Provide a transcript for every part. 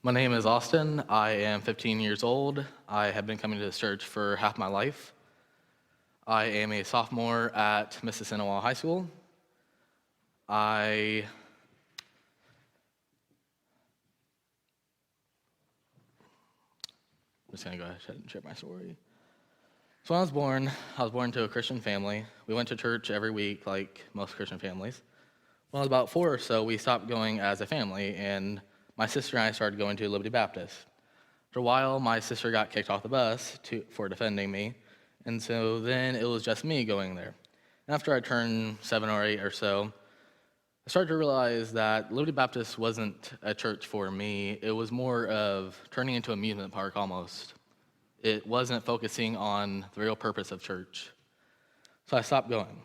My name is Austin. I am 15 years old. I have been coming to this church for half my life. I am a sophomore at Mississinawa High School. I'm just going to go ahead and share my story. So when I was born to a Christian family. We went to church every week like most Christian families. When I was about 4 or so, we stopped going as a family, and my sister and I started going to Liberty Baptist. After a while, my sister got kicked off the bus for defending me, and so then it was just me going there. And after I turned 7 or 8 or so, I started to realize that Liberty Baptist wasn't a church for me. It was more of turning into an amusement park almost. It wasn't focusing on the real purpose of church. So I stopped going.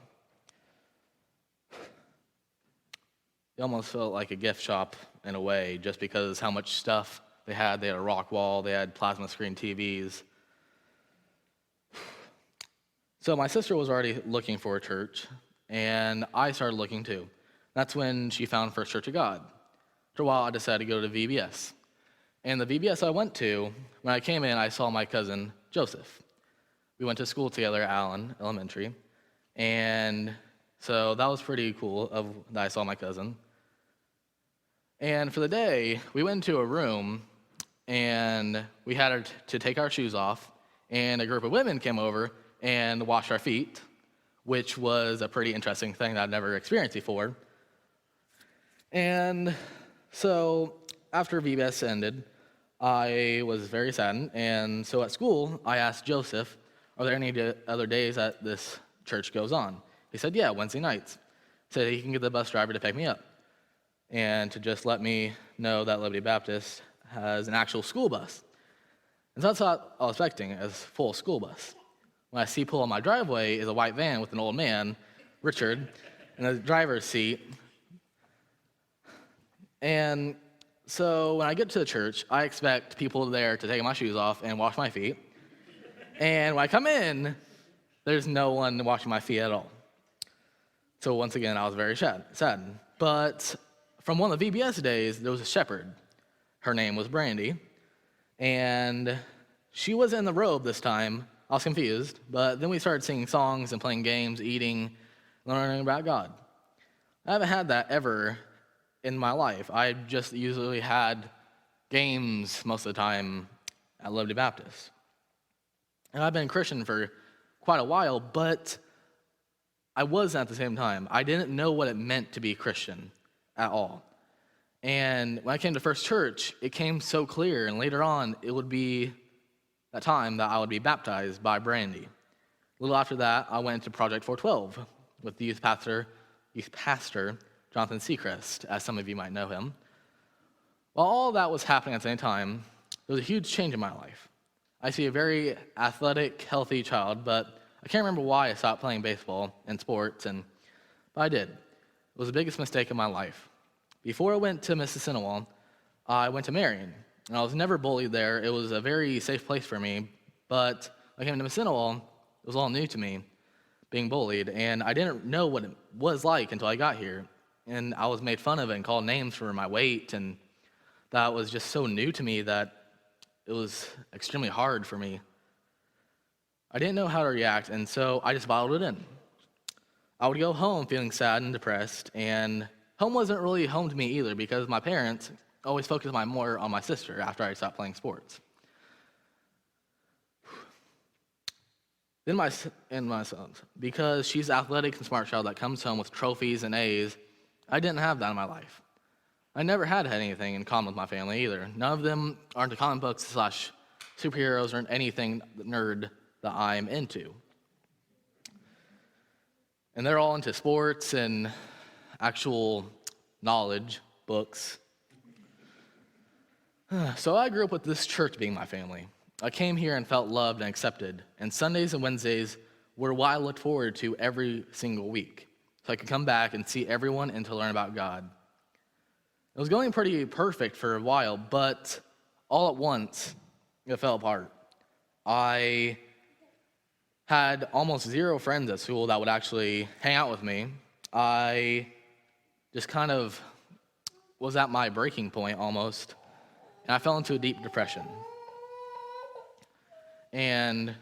It almost felt like a gift shop in a way, just because how much stuff they had. They had a rock wall, they had plasma screen TVs. So my sister was already looking for a church, and I started looking too. That's when she found First Church of God. After a while, I decided to go to VBS. And the VBS I went to, when I came in, I saw my cousin, Joseph. We went to school together at Allen Elementary, and so that was pretty cool that I saw my cousin. And for the day, we went into a room, and we had to take our shoes off, and a group of women came over and washed our feet, which was a pretty interesting thing that I'd never experienced before. And so after VBS ended, I was very saddened, and so at school, I asked Joseph, are there any other days that this church goes on? He said, yeah, Wednesday nights. He said he can get the bus driver to pick me up and to just let me know that Liberty Baptist has an actual school bus. And so that's what I was expecting, as full school bus. When I see pull on my driveway is a white van with an old man, Richard, in the driver's seat. And so when I get to the church, I expect people there to take my shoes off and wash my feet. And when I come in, there's no one washing my feet at all. So once again, I was very saddened. But from one of the VBS days, there was a shepherd. Her name was Brandy. And she was in the robe this time. I was confused. But then we started singing songs and playing games, eating, learning about God. I haven't had that ever in my life. I just usually had games most of the time at Liberty Baptist. And I've been a Christian for quite a while, but I wasn't at the same time. I didn't know what it meant to be a Christian at all. And when I came to First Church, it came so clear, and later on, it would be that time that I would be baptized by Brandy. A little after that, I went to Project 412 with the youth pastor Jonathan Seacrest, as some of you might know him. While all that was happening at the same time, there was a huge change in my life. I see a very athletic, healthy child, but I can't remember why I stopped playing baseball and sports, but I did. It was the biggest mistake in my life. Before I went to Mississinawa, I went to Marion, and I was never bullied there. It was a very safe place for me, but when I came to Mississinawa, it was all new to me, being bullied, and I didn't know what it was like until I got here. And I was made fun of and called names for my weight, and that was just so new to me that it was extremely hard for me. I didn't know how to react, and so I just bottled it in. I would go home feeling sad and depressed, and home wasn't really home to me either because my parents always focused more on my sister after I stopped playing sports. Then my sons, because she's an athletic and smart child that comes home with trophies and A's, I didn't have that in my life. I never had anything in common with my family either. None of them are into comic books / superheroes or anything nerd that I'm into. And they're all into sports and actual knowledge, books. So I grew up with this church being my family. I came here and felt loved and accepted, and Sundays and Wednesdays were what I looked forward to every single week, so I could come back and see everyone and to learn about God. It was going pretty perfect for a while, but all at once, it fell apart. I had almost 0 friends at school that would actually hang out with me. I just kind of was at my breaking point almost. and I fell into a deep depression. And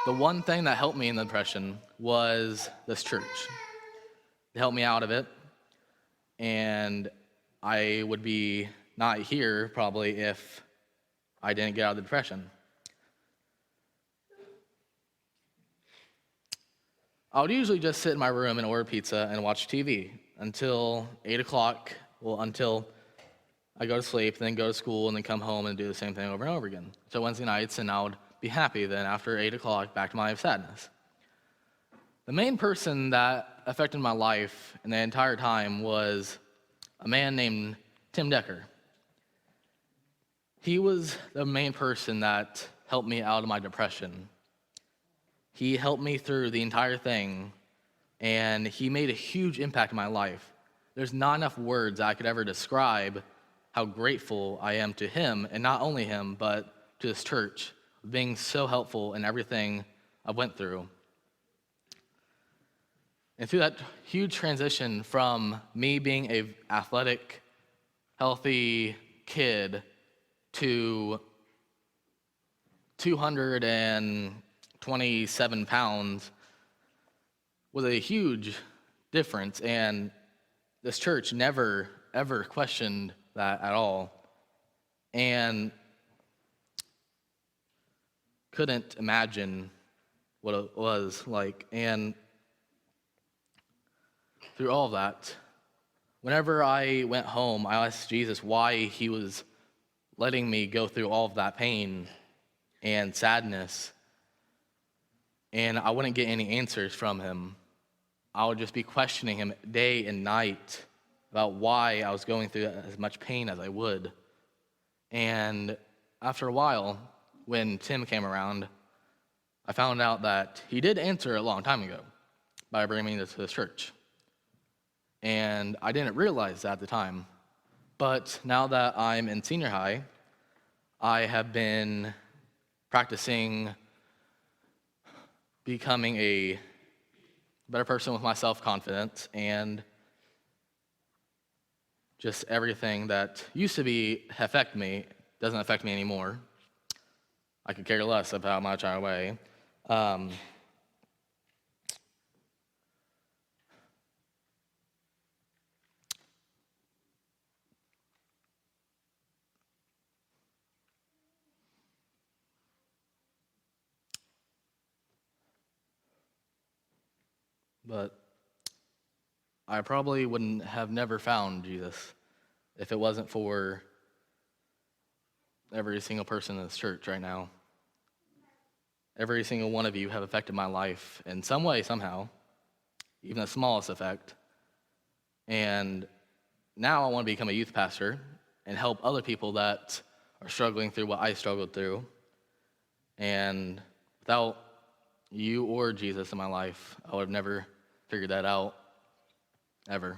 the one thing that helped me in the depression was this church. It helped me out of it, and I would be not here probably if I didn't get out of the depression. I would usually just sit in my room and order pizza and watch TV until 8 o'clock, until I go to sleep, then go to school, and then come home and do the same thing over and over again. So Wednesday nights, and I would be happy. Then after 8 o'clock, back to my sadness. The main person that affected my life in the entire time was a man named Tim Decker. He was the main person that helped me out of my depression. He helped me through the entire thing, and he made a huge impact in my life. There's not enough words I could ever describe how grateful I am to him, and not only him, but to this church, being so helpful in everything I went through. And through that huge transition from me being an athletic, healthy kid to 227 pounds was a huge difference, and this church never, ever questioned that at all, and couldn't imagine what it was like. And through all of that, whenever I went home, I asked Jesus why he was letting me go through all of that pain and sadness, and I wouldn't get any answers from him. I would just be questioning him day and night about why I was going through as much pain as I would. And after a while, when Tim came around, I found out that he did answer a long time ago by bringing me to this church. And I didn't realize that at the time. But now that I'm in senior high, I have been practicing becoming a better person with my self-confidence, and just everything that used to affect me doesn't affect me anymore. I could care less about how much I weigh. But I probably wouldn't have never found Jesus if it wasn't for every single person in this church right now. Every single one of you have affected my life in some way, somehow, even the smallest effect. And now I want to become a youth pastor and help other people that are struggling through what I struggled through. And without you or Jesus in my life, I would have never figured that out, ever.